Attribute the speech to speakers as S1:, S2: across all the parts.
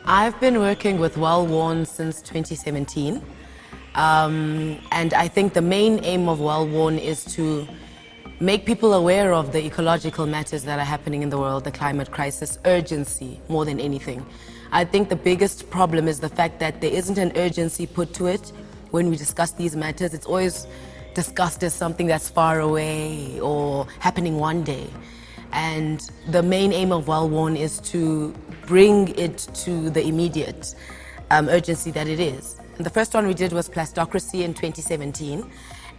S1: I've been working with Well-Worn since 2017. And I think the main aim of Well-Worn is to make people aware of the ecological matters that are happening in the world, the climate crisis, urgency more than anything. I think the biggest problem is the fact that there isn't an urgency put to it when we discuss these matters. It's always discussed as something that's far away or happening one day. And the main aim of Well-Worn is to bring it to the immediate urgency that it is. And the first one we did was plastocracy in 2017,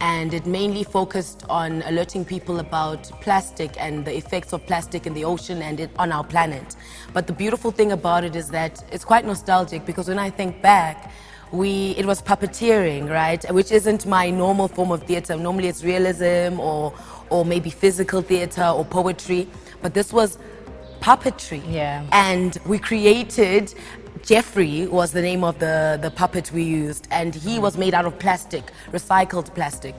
S1: and it mainly focused on alerting people about plastic and the effects of plastic in the ocean and on our planet. But the beautiful thing about it is that it's quite nostalgic, because when I think back, it was puppeteering, right? Which isn't my normal form of theater. Normally it's realism or maybe physical theater or poetry, but this was puppetry.
S2: Yeah.
S1: And we created, Jeffrey was the name of the puppet we used, and he was made out of plastic, recycled plastic.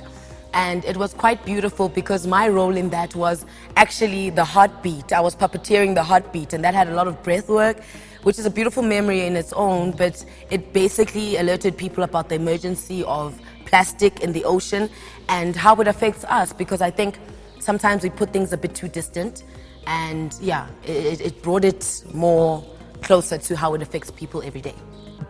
S1: And it was quite beautiful because my role in that was actually the heartbeat. I was puppeteering the heartbeat, and that had a lot of breath work, which is a beautiful memory in its own, but it basically alerted people about the emergency of plastic in the ocean and how it affects us, because I think sometimes we put things a bit too distant, and yeah, it brought it more closer to how it affects people every day.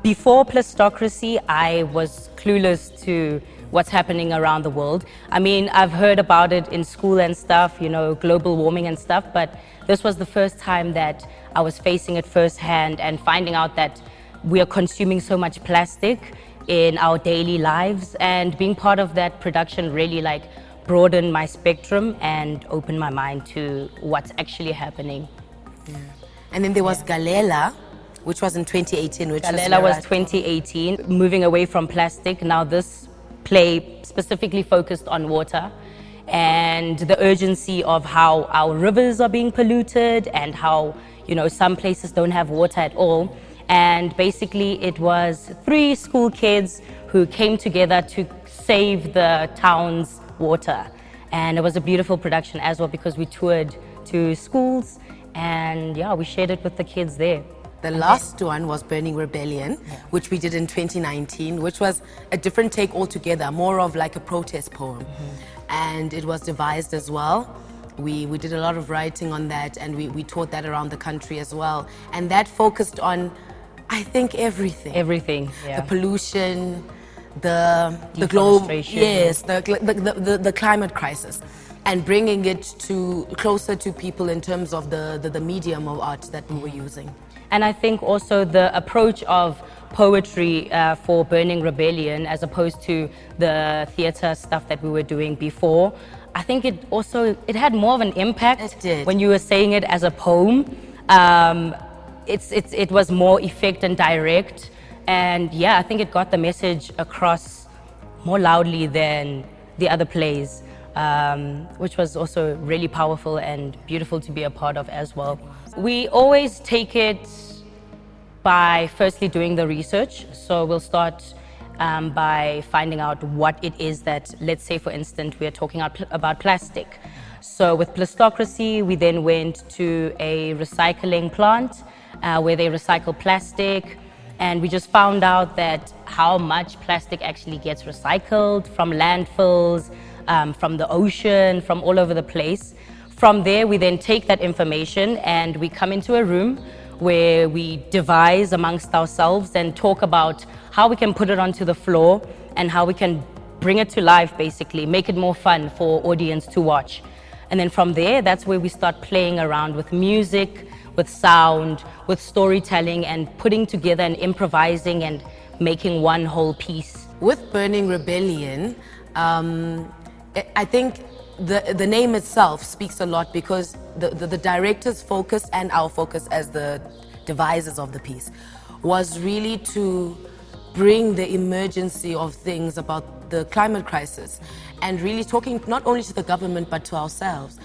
S2: Before plastocracy, I was clueless to what's happening around the world. I mean, I've heard about it in school and stuff, you know, global warming and stuff, but this was the first time that I was facing it firsthand and finding out that we are consuming so much plastic in our daily lives, and being part of that production really broadened my spectrum and opened my mind to what's actually happening.
S1: Yeah. And then there was Galela, which was in 2018.
S2: Galela was 2018, moving away from plastic. Now this play specifically focused on water and the urgency of how our rivers are being polluted and how, you know, some places don't have water at all. And basically it was 3 school kids who came together to save the town's water. And it was a beautiful production as well, because we toured to schools and yeah, we shared it with the kids there.
S1: The last one was Burning Rebellion, which we did in 2019, which was a different take altogether, more of like a protest poem. And it was devised as well. We did a lot of writing on that, and we taught that around the country as well. And that focused on, I think, everything.
S2: Everything, yeah.
S1: The pollution, the globe, yes, the climate crisis, and bringing it closer to people in terms of the medium of art that we were using.
S2: And I think also the approach of poetry for Burning Rebellion, as opposed to the theater stuff that we were doing before, I think it had more of an impact.
S1: It did.
S2: When you were saying it as a poem. It was more effect and direct, and yeah, I think it got the message across more loudly than the other plays, which was also really powerful and beautiful to be a part of as well. We always take it by firstly doing the research, so we'll start by finding out what it is that, let's say for instance, we are talking about plastic. So with plastocracy, we then went to a recycling plant where they recycle plastic, and we just found out that how much plastic actually gets recycled from landfills, from the ocean, from all over the place. From there, we then take that information and we come into a room where we devise amongst ourselves and talk about how we can put it onto the floor and how we can bring it to life, basically, make it more fun for audience to watch. And then from there, that's where we start playing around with music, with sound, with storytelling, and putting together and improvising and making one whole piece.
S1: With Burning Rebellion, I think the name itself speaks a lot, because the director's focus and our focus as the devisers of the piece was really to bring the emergency of things about the climate crisis, and really talking not only to the government but to ourselves.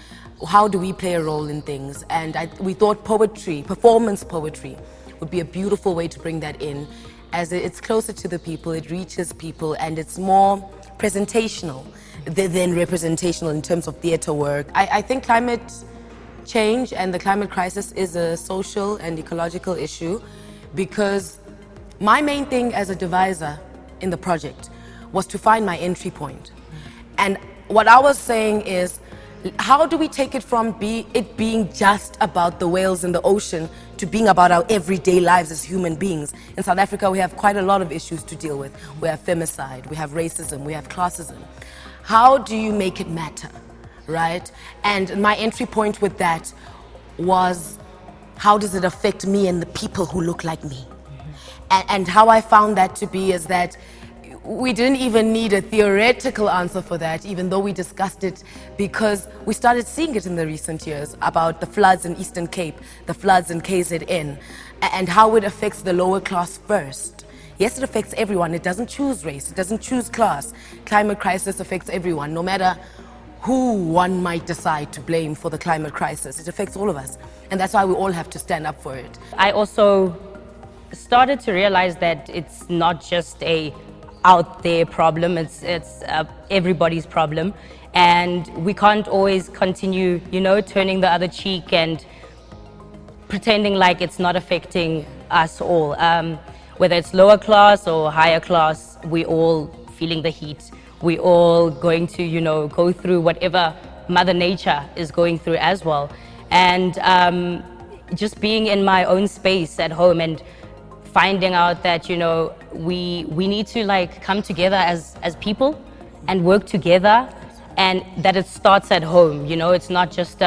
S1: How do we play a role in things? And we thought poetry, performance poetry, would be a beautiful way to bring that in, as it's closer to the people, it reaches people, and it's more presentational than representational in terms of theater work. I think climate change and the climate crisis is a social and ecological issue, because my main thing as a deviser in the project was to find my entry point. And what I was saying is, how do we take it from it being just about the whales in the ocean to being about our everyday lives as human beings? In South Africa, we have quite a lot of issues to deal with. We have femicide, we have racism, we have classism. How do you make it matter, right? And my entry point with that was, how does it affect me and the people who look like me? And how I found that to be is that we didn't even need a theoretical answer for that, even though we discussed it, because we started seeing it in the recent years about the floods in Eastern Cape, the floods in KZN, and how it affects the lower class first. Yes, it affects everyone. It doesn't choose race. It doesn't choose class. Climate crisis affects everyone, no matter who one might decide to blame for the climate crisis. It affects all of us. And that's why we all have to stand up for it.
S2: I also started to realize that it's not just a out there problem, it's everybody's problem, and we can't always continue, turning the other cheek and pretending like it's not affecting us all. Whether it's lower class or higher class, we all feeling the heat. We all going to, go through whatever Mother Nature is going through as well. And just being in my own space at home and finding out that, we need to come together as people and work together, and that it starts at home. It's not just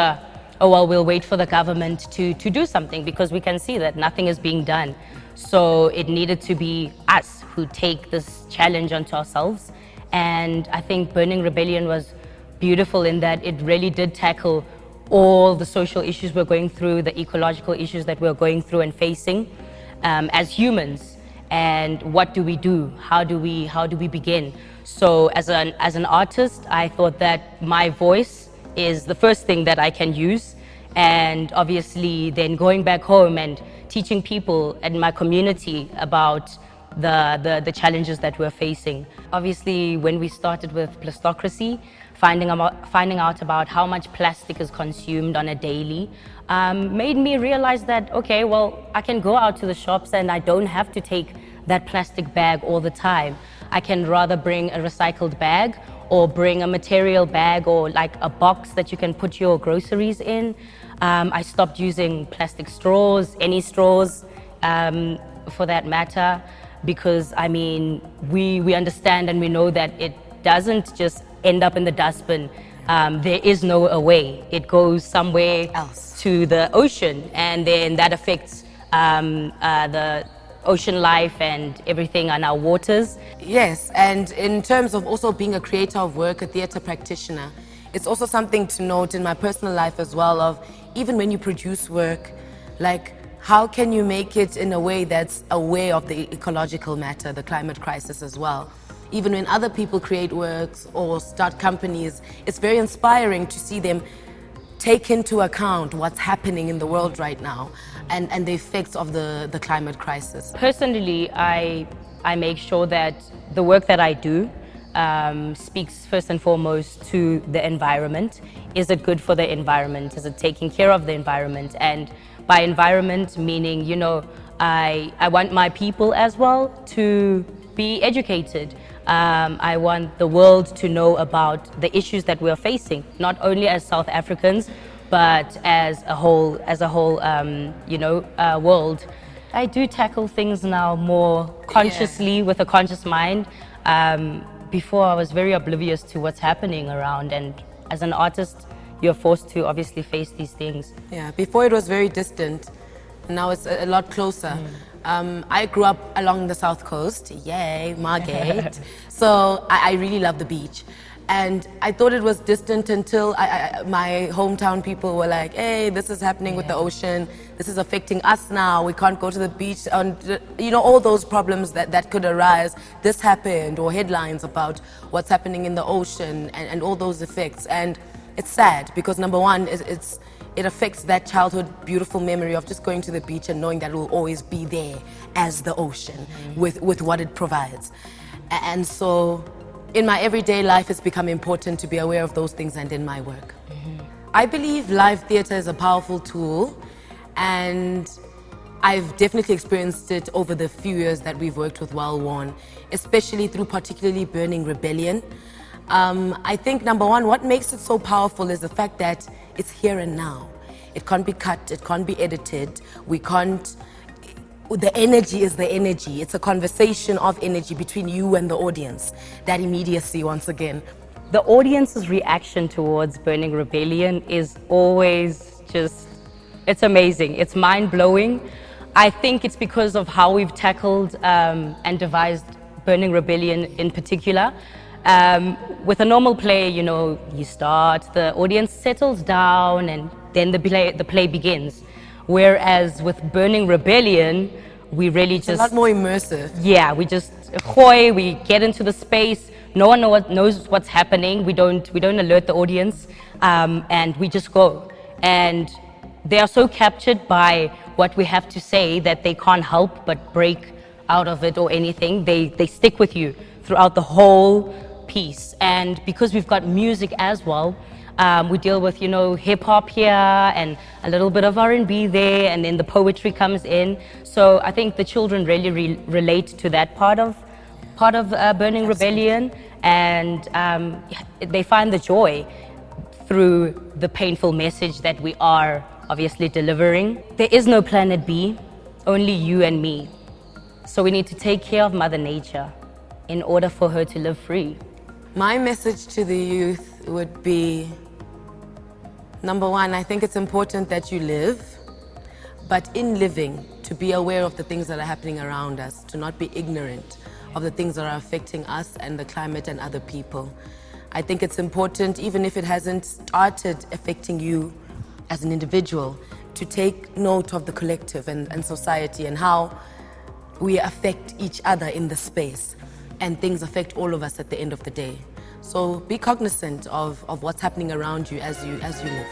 S2: we'll wait for the government to do something, because we can see that nothing is being done. So it needed to be us who take this challenge onto ourselves. And I think Burning Rebellion was beautiful in that it really did tackle all the social issues we're going through, the ecological issues that we're going through and facing as humans. And what do we do? How do we begin? So as an artist, I thought that my voice is the first thing that I can use, and obviously then going back home and teaching people in my community about the challenges that we're facing. Obviously, when we started with plastocracy, finding out about how much plastic is consumed on a daily, made me realize that, okay, well, I can go out to the shops and I don't have to take that plastic bag all the time. I can rather bring a recycled bag, or bring a material bag, or like a box that you can put your groceries in. I stopped using plastic straws, any straws for that matter, because we understand and we know that it doesn't just end up in the dustbin. There is no away. It goes somewhere else to the ocean, and then that affects the ocean life and everything on our waters.
S1: Yes, and in terms of also being a creator of work, a theatre practitioner, it's also something to note in my personal life as well, of even when you produce work, like how can you make it in a way that's aware of the ecological matter, the climate crisis as well. Even when other people create works or start companies, it's very inspiring to see them take into account what's happening in the world right now and the effects of the climate crisis.
S2: Personally, I make sure that the work that I do speaks first and foremost to the environment. Is it good for the environment? Is it taking care of the environment? And by environment, meaning, I want my people as well to be educated. I want the world to know about the issues that we're facing, not only as South Africans, but as a whole world. I do tackle things now more consciously, with a conscious mind. Before, I was very oblivious to what's happening around, and as an artist, you're forced to obviously face these things.
S1: Yeah, before it was very distant, now it's a lot closer. I grew up along the South Coast, yay, Margate. So I really love the beach. And I thought it was distant until my hometown people were like, hey, this is happening with the ocean. This is affecting us now. We can't go to the beach. And, all those problems that could arise. This happened, or headlines about what's happening in the ocean and all those effects. And it's sad because, number one, it affects that childhood beautiful memory of just going to the beach and knowing that it will always be there as the ocean with what it provides. And so in my everyday life, it's become important to be aware of those things, and in my work. I believe live theatre is a powerful tool, and I've definitely experienced it over the few years that we've worked with Well Worn, especially through particularly Burning Rebellion. I think number one, what makes it so powerful is the fact that it's here and now. It can't be cut, it can't be edited, we can't, the energy is the energy. It's a conversation of energy between you and the audience. That immediacy, once again.
S2: The audience's reaction towards Burning Rebellion is always just, it's amazing. It's mind-blowing. I think it's because of how we've tackled and devised Burning Rebellion in particular. With a normal play, you know, you start, the audience settles down, and then the play begins. Whereas with Burning Rebellion, we really just...
S1: It's a lot more immersive.
S2: Yeah, we just, we get into the space, no one knows what's happening, we don't alert the audience, and we just go. And they are so captured by what we have to say that they can't help but break out of it or anything. They stick with you throughout the whole piece. And because we've got music as well, we deal with, you know, hip hop here and a little bit of R&B there, and then the poetry comes in. So I think the children really relate to that part of Burning Rebellion, and they find the joy through the painful message that we are obviously delivering. There is no planet B, only you and me. So we need to take care of Mother Nature in order for her to live free.
S1: My message to the youth would be, number one, I think it's important that you live, but in living, to be aware of the things that are happening around us, to not be ignorant of the things that are affecting us and the climate and other people. I think it's important, even if it hasn't started affecting you as an individual, to take note of the collective and society and how we affect each other in the space, and things affect all of us at the end of the day. So be cognizant of what's happening around you as you live.